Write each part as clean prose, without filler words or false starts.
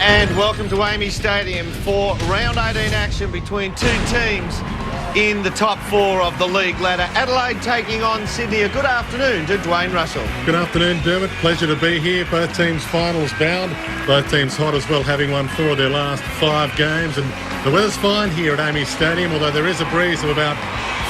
And welcome to Amy Stadium for round 18 action between two teams in the top four of the league ladder. Adelaide taking on Sydney. A good afternoon to Dwayne Russell. Good afternoon, Dermot. Pleasure to be here. Both teams finals bound. Both teams hot as well, having won 4 of their last 5 games. And the weather's fine here at Amy Stadium, although there is a breeze of about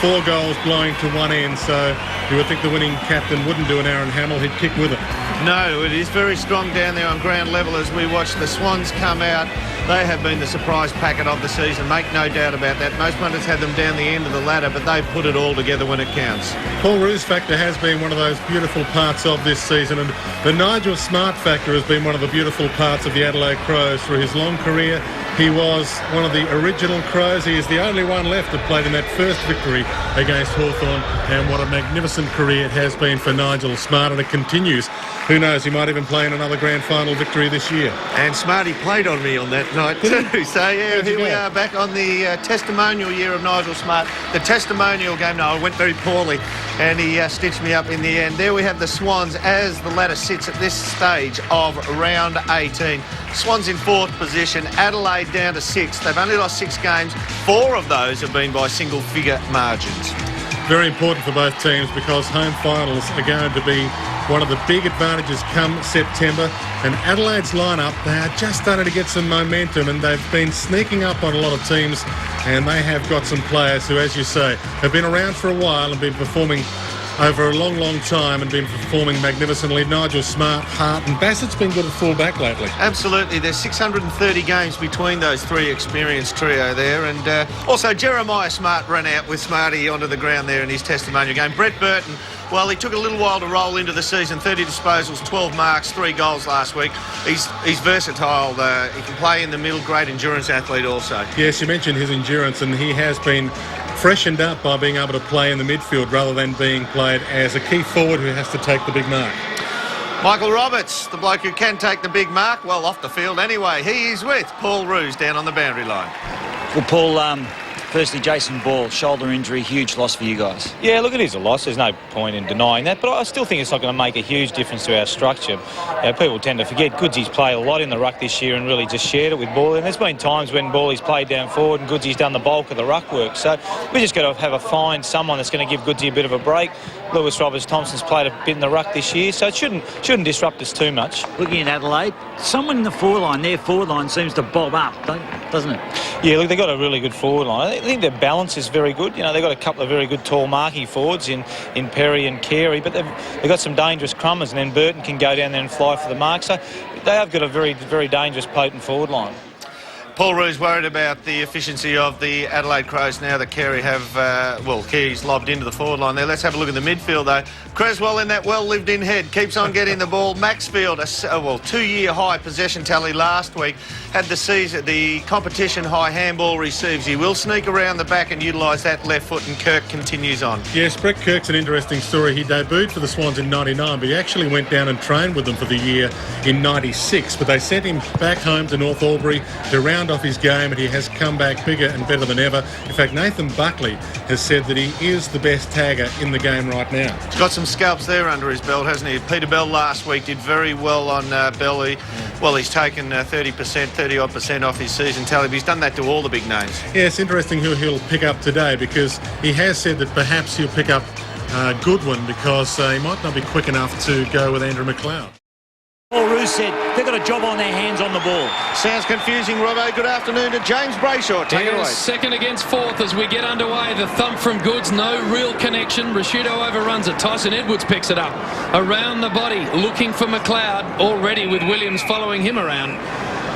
4 goals blowing to one end. So you would think the winning captain wouldn't do an Aaron Hamill. He'd kick with it. No, it is very strong down there on ground level as we watch the Swans come out. They have been the surprise packet of the season, make no doubt about that. Most punters had them down the end of the ladder, but they've put it all together when it counts. Paul Roos factor has been one of those beautiful parts of this season, and the Nigel Smart factor has been one of the beautiful parts of the Adelaide Crows. Through his long career, he was one of the original Crows. He is the only one left that played in that first victory against Hawthorn, and what a magnificent career it has been for Nigel Smart, and it continues. Who knows, he might even play in another grand final victory this year. And Smarty played on me on that night too. So yeah, here we are back on the testimonial year of Nigel Smart. The testimonial game, no, it went very poorly, and he stitched me up in the end. There we have the Swans as the ladder sits at this stage of round 18. Swans in 4th position, Adelaide down to 6th. They've only lost 6 games. 4 of those have been by single-figure margins. Very important for both teams because home finals are going to be one of the big advantages come September. And Adelaide's lineup, they are just starting to get some momentum, and they've been sneaking up on a lot of teams, and they have got some players who, as you say, have been around for a while and been performing over a long, long time and been performing magnificently. Nigel Smart, Hart and Bassett's been good at full-back lately. Absolutely. There's 630 games between those 3 experienced trio there. And also Jeremiah Smart ran out with Smarty onto the ground there in his testimonial game. Brett Burton, well, he took a little while to roll into the season. 30 disposals, 12 marks, 3 goals last week. He's versatile. He can play in the middle. Great endurance athlete also. Yes, you mentioned his endurance, and he has been freshened up by being able to play in the midfield rather than being played as a key forward who has to take the big mark. Michael Roberts, the bloke who can take the big mark, well, off the field anyway. He is with Paul Roos down on the boundary line. Well, Paul, firstly, Jason Ball, shoulder injury, huge loss for you guys. Yeah, look, it is a loss. There's no point in denying that, but I still think it's not going to make a huge difference to our structure. People tend to forget Goodsy's played a lot in the ruck this year and really just shared it with Ball, and there's been times when Bally's played down forward and Goodsy's done the bulk of the ruck work. So we just got to find someone that's going to give Goodsy a bit of a break. Lewis Roberts-Thompson's played a bit in the ruck this year, so it shouldn't disrupt us too much. Looking at Adelaide, someone in the forward line, their forward line seems to bob up, doesn't it? Yeah, look, they've got a really good forward line. I think their balance is very good. You know, they've got a couple of very good tall marking forwards in Perry and Carey, but they've got some dangerous crummers, and then Burton can go down there and fly for the mark. So they have got a very, very dangerous, potent forward line. Paul Roos worried about the efficiency of the Adelaide Crows now that Carey Carey's lobbed into the forward line there. Let's have a look at the midfield though. Creswell in that well-lived-in head, keeps on getting the ball. Maxfield, a 2-year high possession tally last week, had the competition high handball receives. He will sneak around the back and utilise that left foot, and Kirk continues on. Yes, Brett Kirk's an interesting story. He debuted for the Swans in 99, but he actually went down and trained with them for the year in 96. But they sent him back home to North Albury to round off his game, and he has come back bigger and better than ever. In fact, Nathan Buckley has said that he is the best tagger in the game right now. He's got some scalps there under his belt, hasn't he? Peter Bell last week did very well on Bell. He's taken 30-odd% off his season tally, but he's done that to all the big names. Yeah, it's interesting who he'll pick up today, because he has said that perhaps he'll pick up Goodwin because he might not be quick enough to go with Andrew McLeod. Paul Roos said they've got a job on their hands on the ball. Sounds confusing, Robbo. Good afternoon to James Brayshaw. Take it away. Second against fourth as we get underway. The thump from Goods, no real connection. Rashido overruns it. Tyson Edwards picks it up. Around the body, looking for McLeod, already with Williams following him around.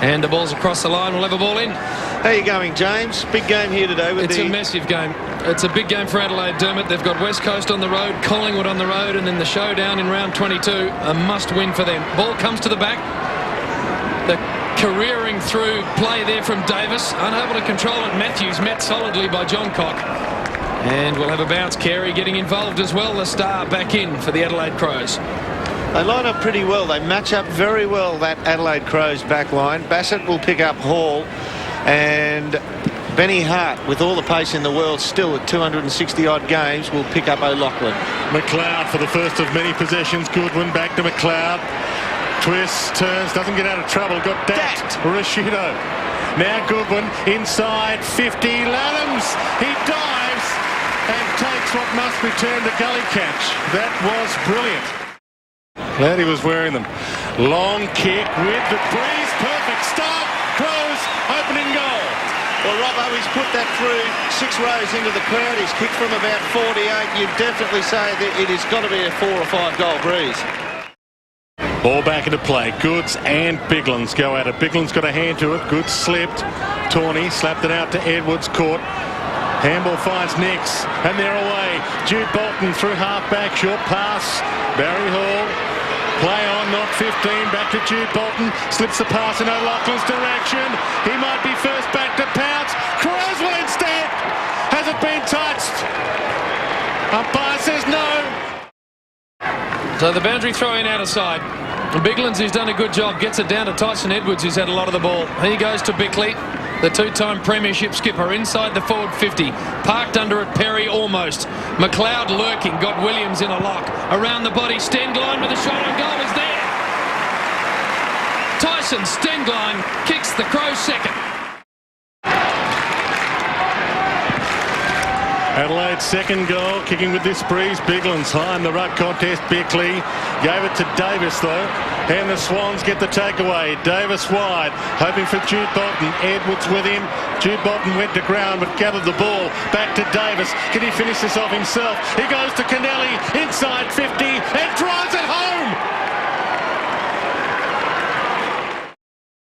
And the ball's across the line. We'll have a ball in. How you going, James? Big game here today. It's a massive game. It's a big game for Adelaide, Dermot. They've got West Coast on the road, Collingwood on the road, and then the showdown in round 22. A must-win for them. Ball comes to the back. The careering through play there from Davis. Unable to control it. Matthews met solidly by John Cock. And we'll have a bounce. Carey getting involved as well. The star back in for the Adelaide Crows. They line up pretty well. They match up very well, that Adelaide Crows back line. Bassett will pick up Hall, and Benny Hart, with all the pace in the world, still at 260-odd games, will pick up O'Loughlin. McLeod for the first of many possessions. Goodwin back to McLeod. Twists, turns, doesn't get out of trouble. Got dacked. Rashido. Now Goodwin inside 50. Lallams. He dives and takes what must be termed a gully catch. That was brilliant. Glad he was wearing them. Long kick with the breeze. Perfect start. Crows opening goal. Well, Robbo, he's put that through 6 rows into the crowd. He's kicked from about 48. You'd definitely say that it has got to be a 4 or 5 goal breeze. Ball back into play. Goods and Biglan's go at it. Biglan's got a hand to it. Goods slipped. Tawney slapped it out to Edwards. Caught. Handball finds Nix. And they're away. Jude Bolton through half-back. Short pass. Barry Hall. Play on, not 15. Back to Jude Bolton. Slips the pass in O'Loughlin's direction. He might be first back to Pounce. Croswell instead. Has it been touched? Umpire says no. So the boundary throw-in out of sight. Biglan's, who's done a good job, gets it down to Tyson Edwards, who's had a lot of the ball. He goes to Bickley, the 2-time premiership skipper, inside the forward 50. Parked under it, Perry almost. McLeod lurking, got Williams in a lock. Around the body, Stengline with a shot on goal is there. Tyson Stengline kicks the Crows second. Adelaide's second goal, kicking with this breeze. Biglan's high in the ruck contest. Bickley gave it to Davis though, and the Swans get the takeaway. Davis wide, hoping for Jude Bolton. Edwards with him. Jude Bolton went to ground but gathered the ball. Back to Davis. Can he finish this off himself? He goes to Kennelly inside 50 and drives it home.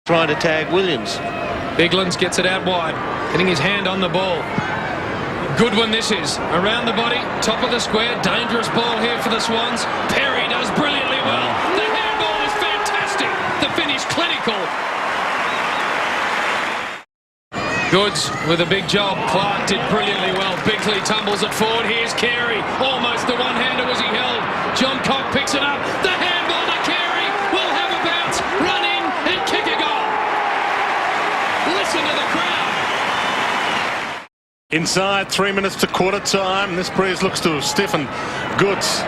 Trying to tag Williams. Biglan's gets it out wide, getting his hand on the ball. Good one this is. Around the body, top of the square. Dangerous ball here for the Swans. Perry does brilliantly well. The handball is fantastic. The finish clinical. Goods with a big job. Clark did brilliantly well. Bickley tumbles it forward. Here's Carey. Almost the one-hander was he held. John Cock picks it up. The handball to Carey. Will have a bounce. Run in and kick a goal. Listen to the crowd. Inside 3 minutes to quarter time. This breeze looks to have stiffened. Goods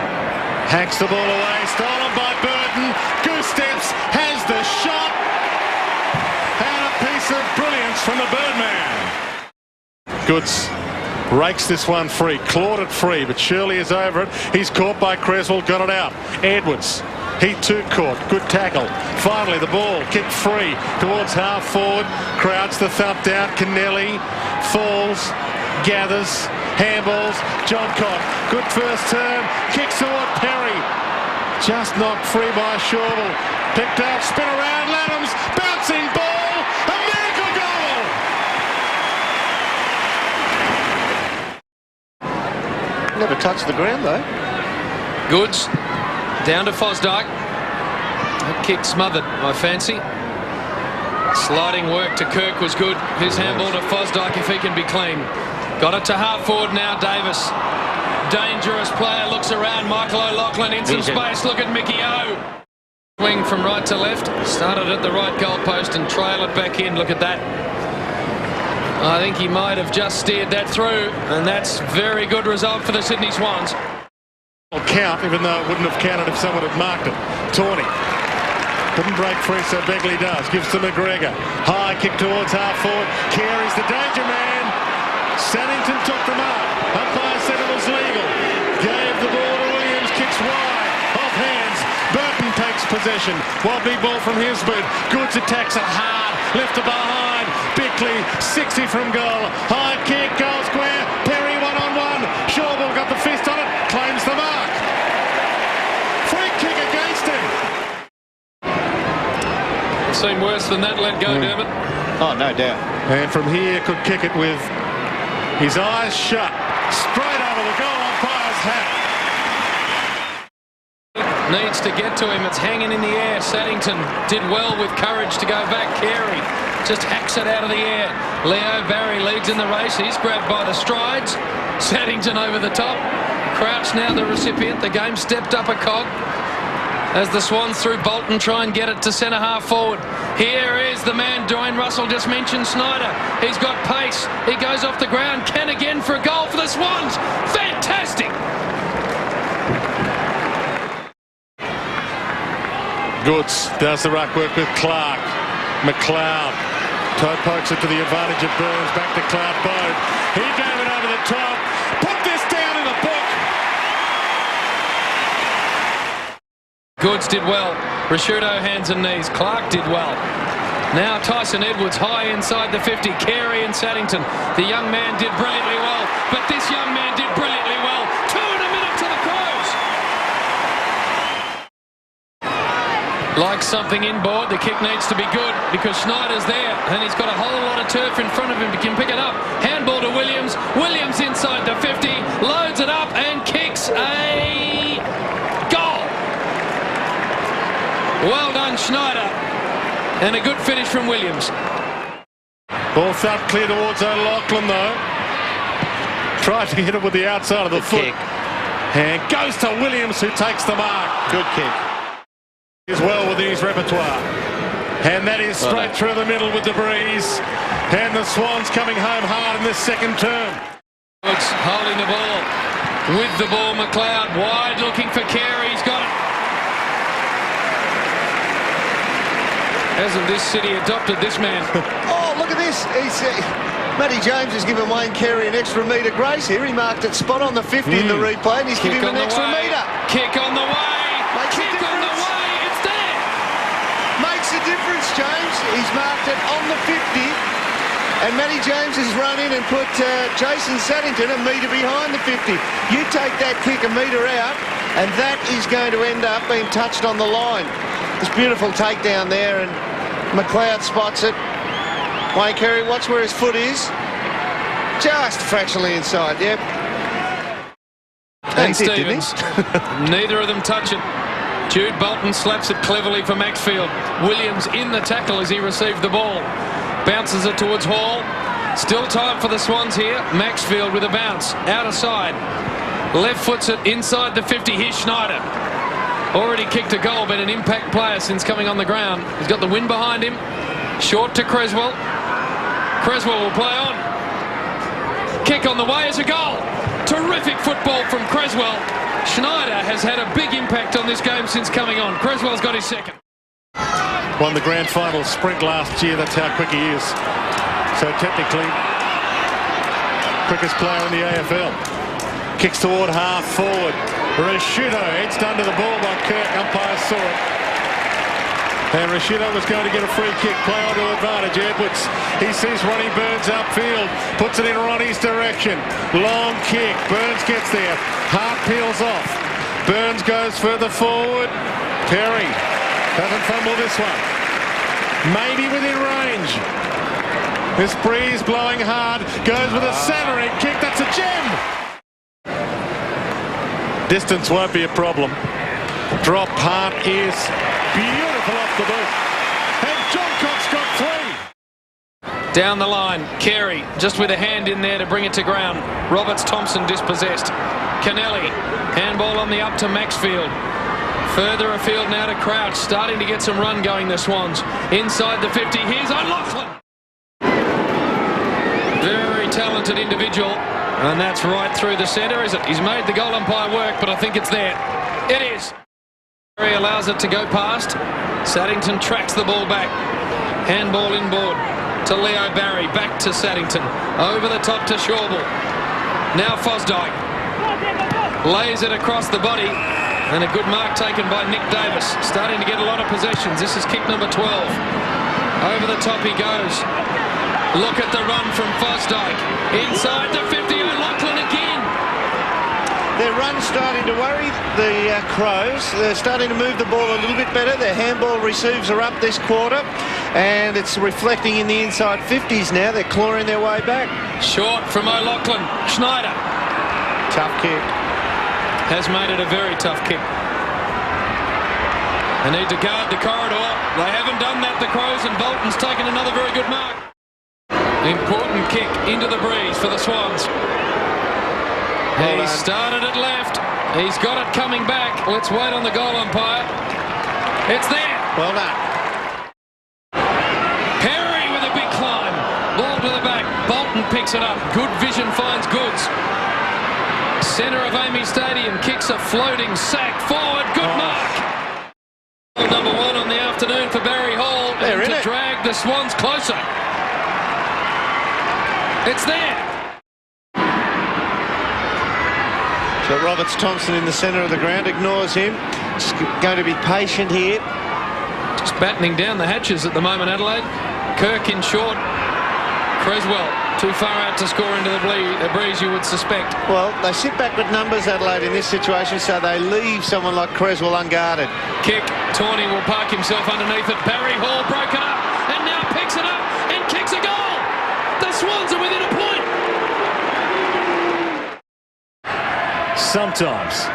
hacks the ball away. Stolen by Burton. Goose steps, has the shot. And a piece of brilliance from the Birdman. Goods rakes this one free. Clawed it free, but Shirley is over it. He's caught by Creswell. Got it out. Edwards. He too caught. Good tackle. Finally, the ball kicked free towards half forward. Crouch the thump down. Kennelly falls. Gathers, handballs, John Cock, good first turn, kicks toward Perry, just knocked free by Shorville, picked up, spin around, Lallams, bouncing ball, a miracle goal! Never touched the ground though. Goods, down to Fosdyke, that kick smothered, I fancy. Sliding work to Kirk was good, his handball to Fosdyke if he can be clean. Got it to half forward now, Davis. Dangerous player, looks around. Michael O'Loughlin in some space. Look at Mickey O. Swing from right to left. Started at the right goalpost and trail it back in. Look at that. I think he might have just steered that through, and that's very good result for the Sydney Swans. Count, even though it wouldn't have counted if someone had marked it. Tawney. Couldn't break free, so Begley does. Gives to McGregor. High kick towards half forward. Carey's the danger man. Sannington took the mark. Umpire said it was legal. Gave the ball to Williams. Kicks wide. Off hands. Burton takes possession. Wobbly ball from his boot. Goods attacks it hard. Left to behind. Bickley 60 from goal. High kick. Goal square. Perry one-on-one. Shorville got the fist on it. Claims the mark. Free kick against him. It seemed worse than that. Let go, Dermot. Oh, no doubt. And from here could kick it with his eyes shut. Straight over the goal umpire's hat. Needs to get to him. It's hanging in the air. Saddington did well with courage to go back. Carey just hacks it out of the air. Leo Barry leads in the race. He's grabbed by the strides. Saddington over the top. Crouch now the recipient. The game stepped up a cog as the Swans through Bolton try and get it to centre half forward. Here is the man Dwayne Russell just mentioned, Snyder. He's got pace. He goes off the ground. Can again for a goal for the Swans. Fantastic. Goods does the ruck work with Clark. McLeod. Toe pokes it to the advantage of Burns. Back to Cloud Boat. He gave it over the top. Put this down in the book. Goods did well. Rashudo hands and knees. Clark did well. Now Tyson Edwards high inside the 50. Carey and Saddington. The young man did brilliantly well. But this young man did brilliantly well. 2 in a minute to the Crows. Like something inboard, the kick needs to be good because Schneider's there and he's got a whole lot of turf in front of him. He can pick it up. Handball to Williams. Williams inside the 50. Loads it up and kicks a goal. Well done, Schneider. And a good finish from Williams. Ball thumped clear towards O'Loughlin though. Tried to hit it with the outside of the foot. Kick. And goes to Williams who takes the mark. Good kick. As well within his repertoire. And that is straight through the middle with the breeze. And the Swans coming home hard in this second term. Woods holding the ball. With the ball, McLeod wide looking for Carey. He's got it. Hasn't this city adopted this man? Oh, look at this. Matty James has given Wayne Carey an extra metre grace here. He marked it spot on the 50 in the replay and he's given him an extra metre. Kick on the way. Kick on the way. It's there. Makes a difference, James. He's marked it on the 50 and Matty James has run in and put Jason Saddington a metre behind the 50. You take that kick a metre out and that is going to end up being touched on the line. This beautiful takedown there and McLeod spots it. Wayne Carey, watch where his foot is. Just fractionally inside, yep. And Stevens. Neither of them touch it. Jude Bolton slaps it cleverly for Maxfield. Williams in the tackle as he received the ball. Bounces it towards Hall. Still time for the Swans here. Maxfield with a bounce. Out of side. Left foots it inside the 50. Here's Schneider. Already kicked a goal, but an impact player since coming on the ground. He's got the wind behind him. Short to Creswell. Creswell will play on. Kick on the way as a goal. Terrific football from Creswell. Schneider has had a big impact on this game since coming on. Creswell's got his second. Won the grand final sprint last year. That's how quick he is. So technically, quickest player in the AFL. Kicks toward half forward. Rashudo edged under the ball by Kirk. Umpire saw it. And Rashudo was going to get a free kick. Play on to advantage. Edwards. He sees Ronnie Burns upfield. Puts it in Ronnie's direction. Long kick. Burns gets there. Hart peels off. Burns goes further forward. Perry doesn't fumble this one. Maybe within range. This breeze blowing hard. Goes with a centering kick. That's a gem. Distance won't be a problem. Drop Hart is beautiful off the boot. And John Cox got 3. Down the line, Carey just with a hand in there to bring it to ground. Roberts Thompson dispossessed. Kennelly, handball on the up to Maxfield. Further afield now to Crouch, starting to get some run going, the Swans. Inside the 50, here's O'Loughlin. Very talented individual. And that's right through the centre, is it? He's made the goal umpire work, but I think it's there. It is. He allows it to go past. Saddington tracks the ball back. Handball inboard to Leo Barry. Back to Saddington. Over the top to Shawble. Now Fosdyke. Lays it across the body. And a good mark taken by Nick Davis. Starting to get a lot of possessions. This is kick number 12. Over the top he goes. Look at the run from Fosdyke. Inside the 50, O'Loughlin again. Their run's starting to worry the Crows. They're starting to move the ball a little bit better. Their handball receives are up this quarter. And it's reflecting in the inside 50s now. They're clawing their way back. Short from O'Loughlin. Schneider. Tough kick. Has made it a very tough kick. They need to guard the corridor. They haven't done that, the Crows, and Bolton's taken another very good mark. Important kick into the breeze for the Swans. He started it left. He's got it coming back. Let's wait on the goal umpire. It's there. Well done. Perry with a big climb. Ball to the back. Bolton picks it up. Good vision finds Goods. Centre of Amy Stadium kicks a floating sack forward. Good mark. Number 1 on for Barry Hall to drag the Swans closer. It's there. So Roberts-Thompson in the centre of the ground, ignores him. Just going to be patient here. Just battening down the hatches at the moment, Adelaide. Kirk in short. Creswell too far out to score into the breeze, you would suspect. Well, they sit back with numbers, Adelaide, in this situation, so they leave someone like Creswell unguarded. Kick. Tawney will park himself underneath it. Barry Hall broken up and now picks it up and kicks a goal. The Swans are within a point. Sometimes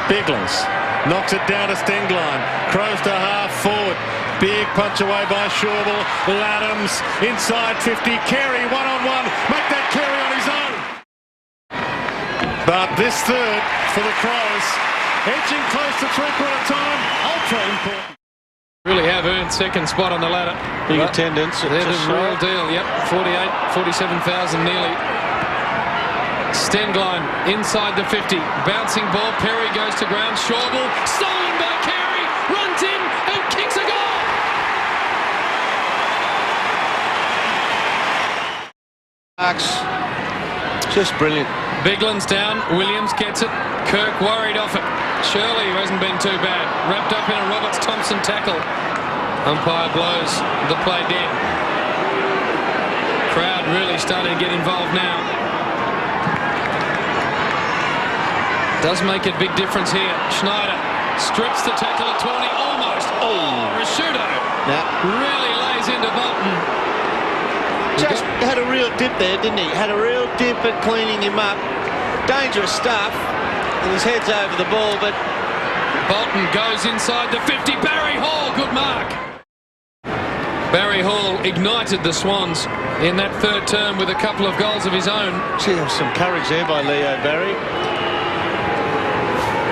Biglins knocks it down to Stengline. Crows to half forward. Big punch away by Shawble. Laddams inside 50. Carey one-on-one. Make that Carey on his own. But this third for the Crows, edging close to three-quarter time. Ultra important. Really have earned second spot on the ladder. Big attendance. They're the real deal. Yep, 47,000 nearly. Stengline inside the 50. Bouncing ball. Perry goes to ground. Shawble stolen by Carey. Runs in and kicks a goal. Just brilliant. Bigland's down. Williams gets it. Kirk worried off it. Shirley, who hasn't been too bad, wrapped up in a Roberts-Thompson tackle. Umpire blows the play dead. Crowd really starting to get involved now. Does make a big difference here. Schneider strips the tackle at 20. Almost. Oh, Rashudo really lays into Bolton. Just had a real dip there, didn't he? Had a real dip at cleaning him up. Dangerous stuff. And his head's over the ball, but Bolton goes inside the 50. Barry Hall, good mark. Barry Hall ignited the Swans in that third term with a couple of goals of his own. Gee, there was some courage there by Leo Barry.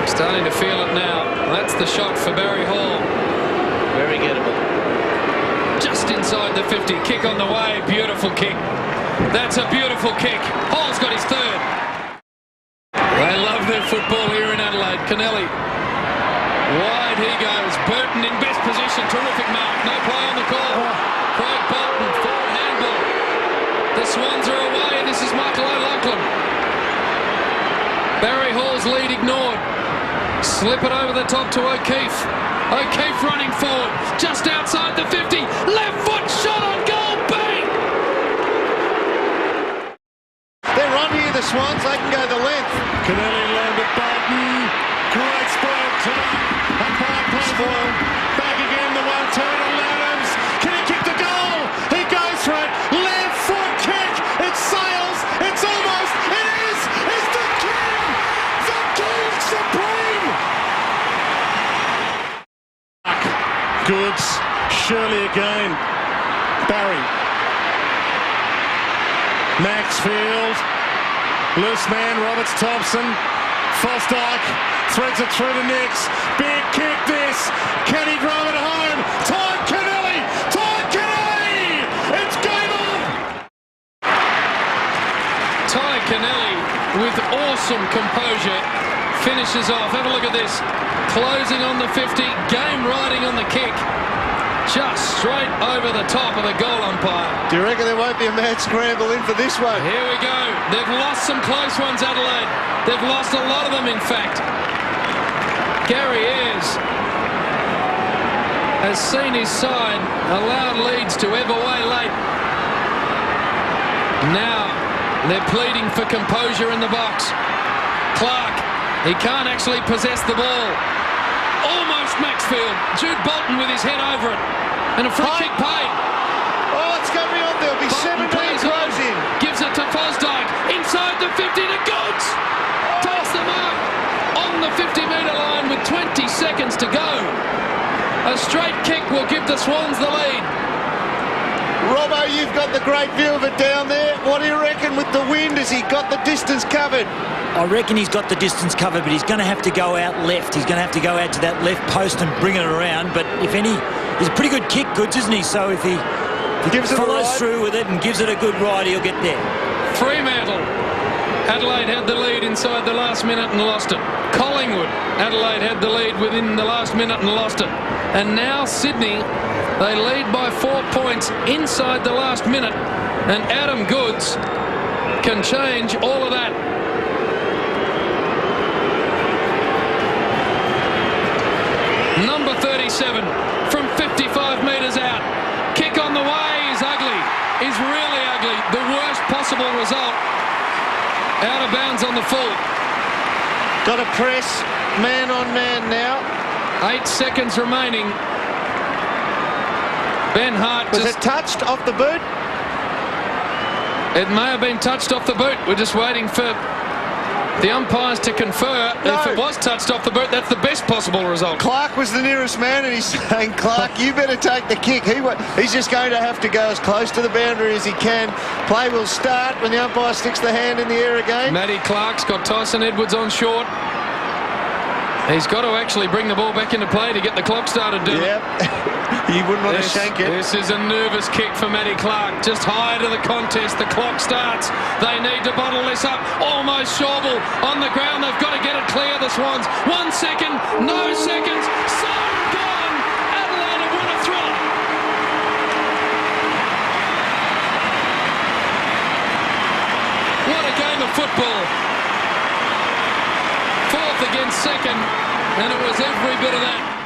Starting to feel it now. That's the shot for Barry Hall. Very gettable. Just inside the 50. Kick on the way. Beautiful kick. That's a beautiful kick. Hall's got his third. They love their football here in Adelaide. Kennelly. Wide he goes. Burton in best position. Terrific mark. No play on the call. Craig Bolton. Forward handball. The Swans are away. This is Michael O'Loughlin. Barry Hall's lead ignored. Slip it over the top to O'Keefe. O'Keefe running forward. Just outside the 50. Left foot shot on goal. Bang! They're on here, the Swans. They can go the length. Kennelly learned at Bolton. Great spoil tonight. Umpire plays ball. Back again, the one turn on Laddams. Can he kick the goal? He goes for it. Left foot kick. It sails. It's almost. It is. It's the king. The king supreme. Goods. Shirley again. Barry. Maxfield. Loose man, Roberts-Thompson. Fosdyke threads it through to Nix. Big kick this. Can he drive it home? Todd Kennelly! Todd Kennelly! It's game on! Ty Kennelly with awesome composure finishes off. Have a look at this. Closing on the 50. Game riding on the kick. Just straight over the top of the goal umpire. Do you reckon there won't be a mad scramble in for this one? Here we go. They've lost some close ones, Adelaide. They've lost a lot of them, in fact. Gary Ayres has seen his side allowed leads to ebb away late. Now they're pleading for composure in the box. Clark, he can't actually possess the ball. Almost Maxfield. Jude Bolton with his head over it. And a free kick paid. Oh, it's going on. There'll be Bolton 7 plays close on. in. Gives it to Fosdyke. Inside the 50 to Goods. Takes the mark on the 50-metre line with 20 seconds to go. A straight kick will give the Swans the lead. Robbo, you've got the great view of it down there. What do you reckon with the wind? Has he got the distance covered? I reckon he's got the distance covered, but he's going to have to go out left. He's going to have to go out to that left post and bring it around. But if any, he's a pretty good kick, Goods, isn't he? So if he follows through with it and gives it a good ride, he'll get there. Fremantle. Adelaide had the lead inside the last minute and lost it. Collingwood. Adelaide had the lead within the last minute and lost it. And now Sydney They lead by 4 points inside the last minute, and Adam Goods can change all of that. Number 37 from 55 metres out. Kick on the way is ugly. Is really ugly. The worst possible result. Out of bounds on the full. Got to press man on man now. 8 seconds remaining. Ben Hart Was it touched off the boot? It may have been touched off the boot. We're just waiting for the umpires to confer. No. If it was touched off the boot, that's the best possible result. Clark was the nearest man, and he's saying, Clark, you better take the kick. He's just going to have to go as close to the boundary as he can. Play will start when the umpire sticks the hand in the air again. Matty Clark's got Tyson Edwards on short. He's got to actually bring the ball back into play to get the clock started, Dermot. Yep. He wouldn't want to shank it. This is a nervous kick for Matty Clark. Just higher to the contest. The clock starts. They need to bottle this up. Almost Schauble on the ground. They've got to get it clear, the Swans. 1 second. No seconds. So gone. Adelaide have won a thriller. What a game of football. Fourth against second, and it was every bit of that.